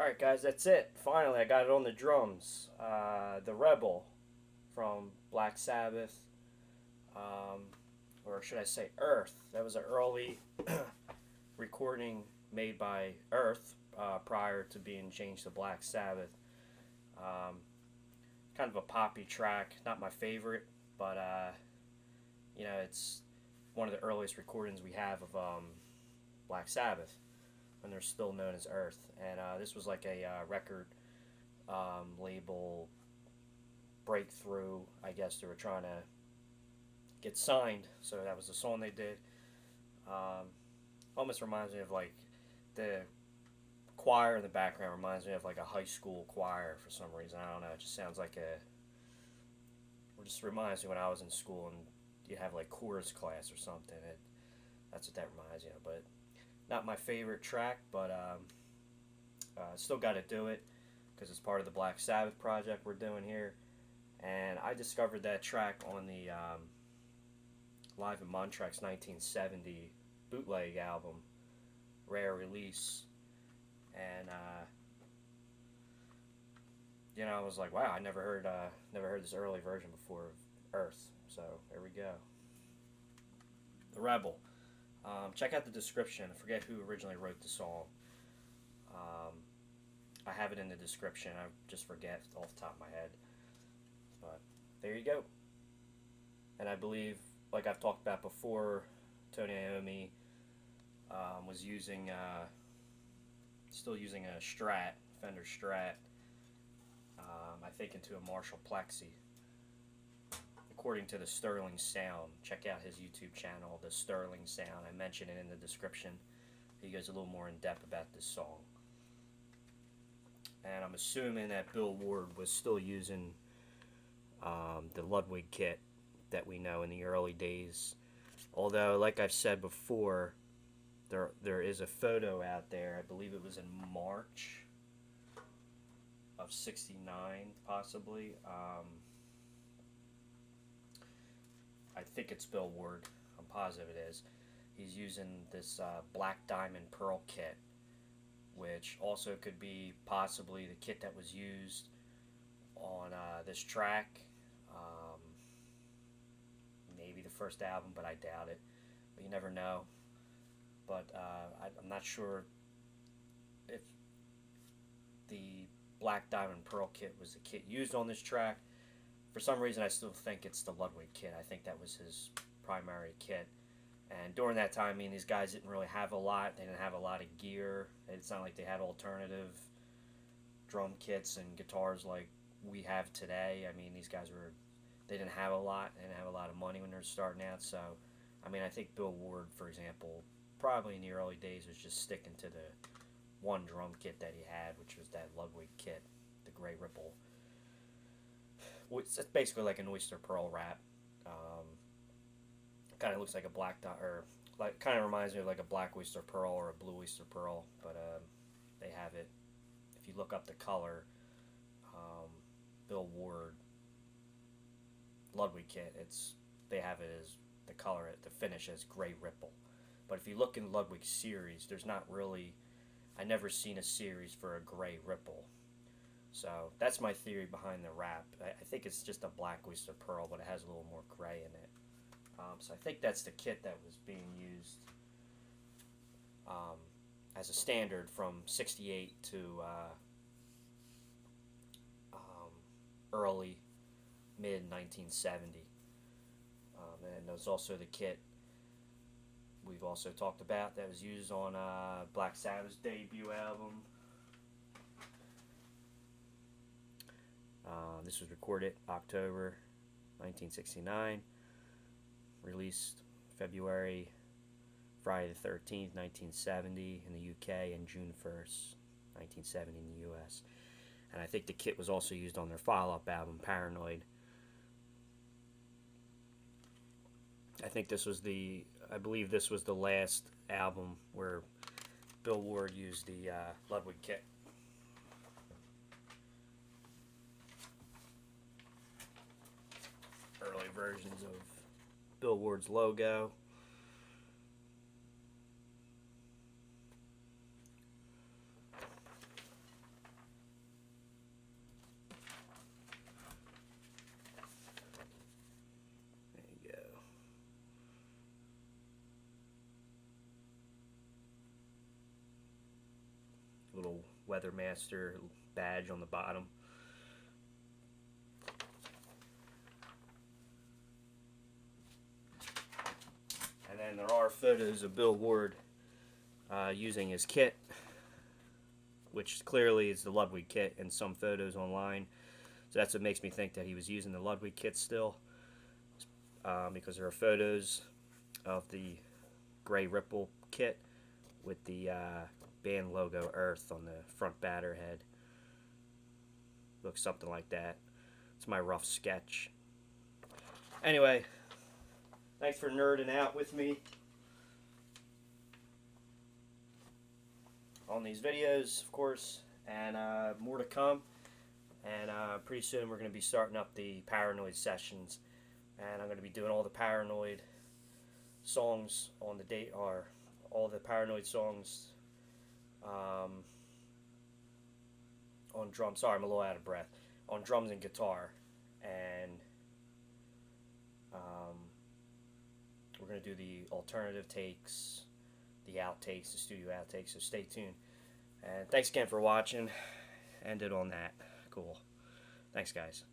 Alright guys, that's it. Finally, I got it on the drums. The Rebel from Black Sabbath, or should I say Earth. That was an early recording made by Earth prior to being changed to Black Sabbath. Kind of a poppy track, not my favorite, but you know, it's one of the earliest recordings we have of Black Sabbath when they're still known as Earth. And this was like a record label breakthrough. I guess they were trying to get signed, so that was the song they did. Almost reminds me of like the choir in the background reminds me of like a high school choir for some reason. I don't know, it just sounds like it just reminds me when I was in school and you have like chorus class or something. That's what that reminds me of. But not my favorite track, but still got to do it because it's part of the Black Sabbath project we're doing here. And I discovered that track on the Live in Montrex 1970 bootleg album, rare release. And you know, I was like, wow, I never heard this early version before of Earth. So there we go. The Rebel. Check out the description. I forget who originally wrote the song. I have it in the description. I just forget off the top of my head. But there you go. And I believe, like I've talked about before, Tony Iommi was using, still using a Strat, Fender Strat, I think into a Marshall Plexi. According to TheSterlingSound, check out his YouTube channel, TheSterlingSound. I mention it in the description. He goes a little more in depth about this song. And I'm assuming that Bill Ward was still using the Ludwig kit that we know in the early days. Although, like I've said before, there is a photo out there. I believe it was in March of '69, possibly. I think it's Bill Ward. I'm positive it is. He's using this Black Diamond Pearl kit, which also could be possibly the kit that was used on this track. Maybe the first album, but I doubt it. But you never know. But I'm not sure if the Black Diamond Pearl kit was the kit used on this track. For some reason, I still think it's the Ludwig kit. I think that was his primary kit. And during that time, I mean, these guys didn't really have a lot. They didn't have a lot of gear. It's not like they had alternative drum kits and guitars like we have today. I mean, these guys they didn't have a lot, they didn't have a lot of money when they're starting out, so, I mean, I think Bill Ward, for example, probably in the early days was just sticking to the one drum kit that he had, which was that Ludwig kit, the Gray Ripple. It's basically like an Oyster Pearl wrap. Kind of looks like a black dot, or like kind of reminds me of like a black Oyster Pearl or a blue Oyster Pearl, but they have it. If you look up the color, Bill Ward Ludwig kit, they have it as the color, the finish as Gray Ripple. But if you look in Ludwig's series, there's not really, I never seen a series for a Gray Ripple. So that's my theory behind the wrap. I think it's just a black Oyster Pearl, but it has a little more gray in it. So I think that's the kit that was being used as a standard from 68 to early, mid 1970. And there's also the kit we've also talked about that was used on Black Sabbath's debut album. This was recorded October 1969, released Friday the 13th, 1970 in the UK, and June 1st, 1970 in the US. And I think the kit was also used on their follow-up album, Paranoid. I believe this was the last album where Bill Ward used the Ludwig kit. Early versions of Bill Ward's logo. There you go. Little Weathermaster badge on the bottom. And then there are photos of Bill Ward using his kit, which clearly is the Ludwig kit, and some photos online. So that's what makes me think that he was using the Ludwig kit still, because there are photos of the Gray Ripple kit with the band logo Earth on the front batter head. Looks something like that. It's my rough sketch. Anyway, thanks for nerding out with me on these videos, of course, and more to come. And pretty soon we're going to be starting up the Paranoid sessions, and I'm going to be doing all the Paranoid songs on the date, or all the Paranoid songs on drums. Sorry, I'm a little out of breath. On drums and guitar, and we're going to do the alternative takes, the outtakes, the studio outtakes, so stay tuned. And thanks again for watching. Ended on that. Cool. Thanks, guys.